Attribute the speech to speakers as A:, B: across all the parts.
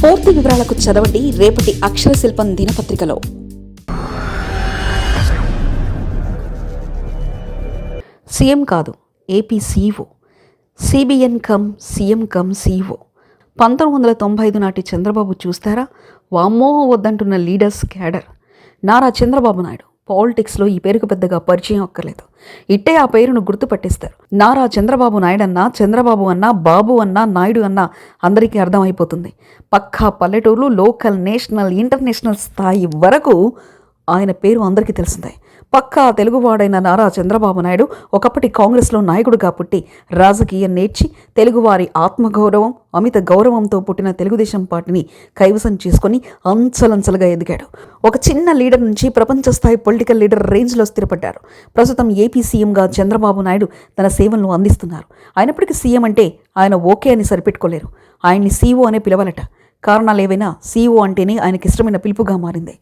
A: పూర్తి వివరాలకు చదవండి రేపటి అక్షర శిల్పం దినపత్రికలో. సీఎం కాదు, AP CEO, CBN come CM come CEO. 1995 నాటి చంద్రబాబు చూస్తారా? వామ్మో వద్దంటున్న లీడర్స్ క్యాడర్ నారా చంద్రబాబు నాయుడు. పాలిటిక్స్లో ఈ పేరుకు పెద్దగా పరిచయం అక్కర్లేదు, ఇట్టే ఆ పేరును గుర్తుపట్టేస్తారు. నారా చంద్రబాబు నాయుడు అన్నా, చంద్రబాబు అన్నా, బాబు అన్నా, నాయుడు అన్నా అందరికీ అర్థమైపోతుంది. పక్కా పల్లెటూర్లు, లోకల్, నేషనల్, ఇంటర్నేషనల్ స్థాయి వరకు ఆయన పేరు అందరికీ తెలిసిందే. పక్కా తెలుగువాడైన నారా చంద్రబాబు నాయుడు ఒకప్పటి కాంగ్రెస్లో నాయకుడుగా పుట్టి రాజకీయం నేర్చి తెలుగువారి ఆత్మగౌరవం, అమిత గౌరవంతో పుట్టిన తెలుగుదేశం పార్టీని కైవసం చేసుకుని అంచలంచలుగా ఎదిగాడు. ఒక చిన్న లీడర్ నుంచి ప్రపంచ స్థాయి పొలిటికల్ లీడర్ రేంజ్లో స్థిరపడ్డారు. ప్రస్తుతం ఏపీ సీఎంగా చంద్రబాబు నాయుడు తన సేవలను అందిస్తున్నారు. అయినప్పటికీ సీఎం అంటే ఆయన ఓకే అని సరిపెట్టుకోలేరు, ఆయన్ని సీఓ అనే పిలవాలట. కారణాలు ఏవైనా సీఈఓ అంటేనే ఆయనకి ఇష్టమైన పిలుపుగా మారింది.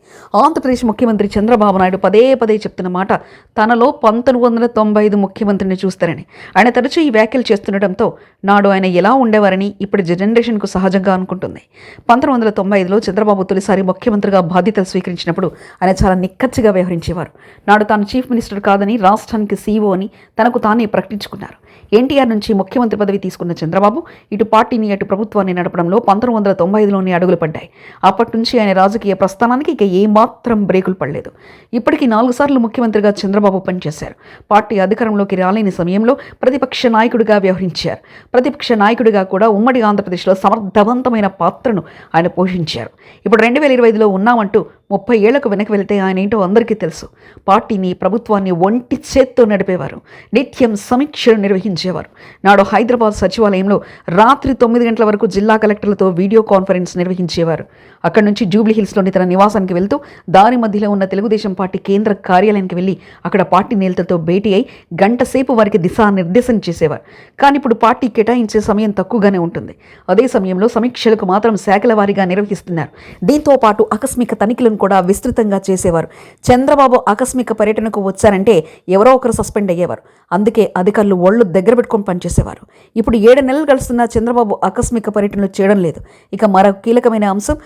A: ఆంధ్రప్రదేశ్ ముఖ్యమంత్రి చంద్రబాబు నాయుడు పదే పదే చెప్తున్న మాట తనలో 1995 ముఖ్యమంత్రిని చూస్తారని. ఆయన తరచూ ఈ వ్యాఖ్యలు చేస్తుండటంతో నాడు ఆయన ఎలా ఉండేవారని ఇప్పుడు జనరేషన్కు సహజంగా అనుకుంటుంది. 1995లో చంద్రబాబు తొలిసారి ముఖ్యమంత్రిగా బాధ్యతలు స్వీకరించినప్పుడు ఆయన చాలా నిక్కచ్చిగా వ్యవహరించేవారు. నాడు తాను చీఫ్ మినిస్టర్ కాదని రాష్ట్రానికి సీఈఓ అని తనకు తానే ప్రకటించుకున్నారు. ఎన్టీఆర్ నుంచి ముఖ్యమంత్రి పదవి తీసుకున్న చంద్రబాబు ఇటు పార్టీని అటు ప్రభుత్వాన్ని నడపడంలో 1995లోనే అడుగులు పడ్డాయి. అప్పటి నుంచి ఆయన రాజకీయ ప్రస్థానానికి ఇక ఏమాత్రం బ్రేకులు పడలేదు. ఇప్పటికీ 4 సార్లు ముఖ్యమంత్రిగా చంద్రబాబు పనిచేశారు. పార్టీ అధికారంలోకి రాలేని సమయంలో ప్రతిపక్ష నాయకుడిగా వ్యవహరించారు. ప్రతిపక్ష నాయకుడిగా కూడా ఉమ్మడి ఆంధ్రప్రదేశ్లో సమర్థవంతమైన పాత్రను ఆయన పోషించారు. ఇప్పుడు 2025లో ఉన్నామంటూ 30 ఏళ్లకు వెనక్కి వెళితే ఆయన ఏంటో అందరికీ తెలుసు. పార్టీని, ప్రభుత్వాన్ని ఒంటి చేత్తో నడిపేవారు. నిత్యం సమీక్షలు నిర్వహించేవారు. నాడు హైదరాబాద్ సచివాలయంలో రాత్రి 9 గంటల వరకు జిల్లా కలెక్టర్లతో వీడియో కాన్ఫరెన్స్ నిర్వహించేవారు. అక్కడి నుంచి జూబ్లీహిల్స్లోని తన నివాసానికి వెళ్తూ దారి మధ్యలో ఉన్న తెలుగుదేశం పార్టీ కేంద్ర కార్యాలయానికి వెళ్ళి అక్కడ పార్టీ నేతలతో భేటీ అయి గంట సేపు వారికి దిశానిర్దేశం చేసేవారు. కానీ ఇప్పుడు పార్టీ కేటాయించే సమయం తక్కువగానే ఉంటుంది. అదే సమయంలో సమీక్షలకు మాత్రం శాఖల వారీగా నిర్వహిస్తున్నారు. దీంతో పాటు ఆకస్మిక తనిఖీలను కూడా విస్తృతంగా చేసేవారు. చంద్రబాబు ఆకస్మిక పర్యటనకు వచ్చారంటే ఎవరో ఒకరు సస్పెండ్ అయ్యేవారు. అందుకే అధికారులు ఒళ్ళు దగ్గర పెట్టుకొని పనిచేసేవారు. ఇప్పుడు 7 నెలలు గడుస్తున్న చంద్రబాబు ఆకస్మిక పర్యటనలు చేయడం లేదు. ఇక మరో కీలకమైన అంశం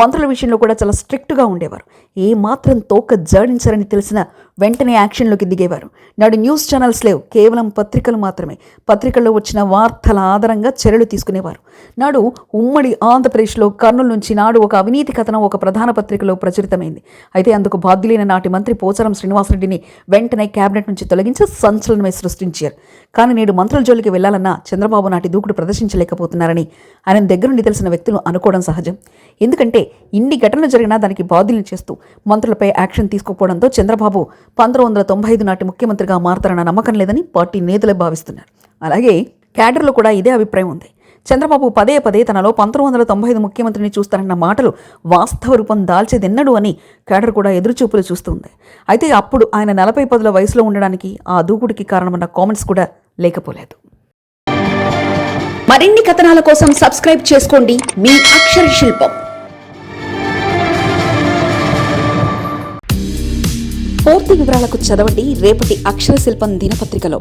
A: మంత్రుల విషయంలో కూడా చాలా స్ట్రిక్ట్గా ఉండేవారు. ఏ మాత్రం తోక జాడించారని తెలిసిన వెంటనే యాక్షన్లోకి దిగేవారు. నాడు న్యూస్ ఛానల్స్ లేవు, కేవలం పత్రికలు మాత్రమే. పత్రికల్లో వచ్చిన వార్తల ఆధారంగా చర్యలు తీసుకునేవారు. నాడు ఉమ్మడి ఆంధ్రప్రదేశ్లో కర్నూలు నుంచి నాడు ఒక అవినీతి కథనం ఒక ప్రధాన పత్రికలో ప్రచురితమైంది. అయితే అందుకు బాధ్యులైన నాటి మంత్రి పోచారం శ్రీనివాసరెడ్డిని వెంటనే కేబినెట్ నుంచి తొలగించి సంచలనమే సృష్టించారు. కానీ నేడు మంత్రుల జోలికి వెళ్లాలన్నా చంద్రబాబు నాటి దూకుడు ప్రదర్శించలేకపోతున్నారని ఆయన దగ్గరుండి తెలిసిన వ్యక్తులు అనుకోవడం సహజం. ఎందుకంటే ఇన్ని ఘటనలు జరిగినా దానికి బాధ్యులను చేస్తూ మంత్రులపై యాక్షన్ తీసుకోకపోవడంతో చంద్రబాబు 1995 నాటి ముఖ్యమంత్రిగా మారతారన్న నమ్మకం లేదని పార్టీ నేతలే భావిస్తున్నారు. అలాగే క్యాడర్లో కూడా ఇదే అభిప్రాయం ఉంది. చంద్రబాబు పదే పదే తనలో 1995 ముఖ్యమంత్రిని చూస్తారన్న మాటలు వాస్తవ రూపం దాల్చేదెన్నడు అని క్యాడర్ కూడా ఎదురుచూపులు చూస్తుంది. అయితే అప్పుడు ఆయన 40 వయసులో ఉండడానికి ఆ దూకుడికి కారణమన్న కామెంట్స్ కూడా లేకపోలేదు. మరిన్ని కథనాల కోసం సబ్స్క్రైబ్ చేసుకోండి మీ అక్షర శిల్పం. పూర్తి వివరాలకు చదవండి రేపటి అక్షర శిల్పం దినపత్రికలో.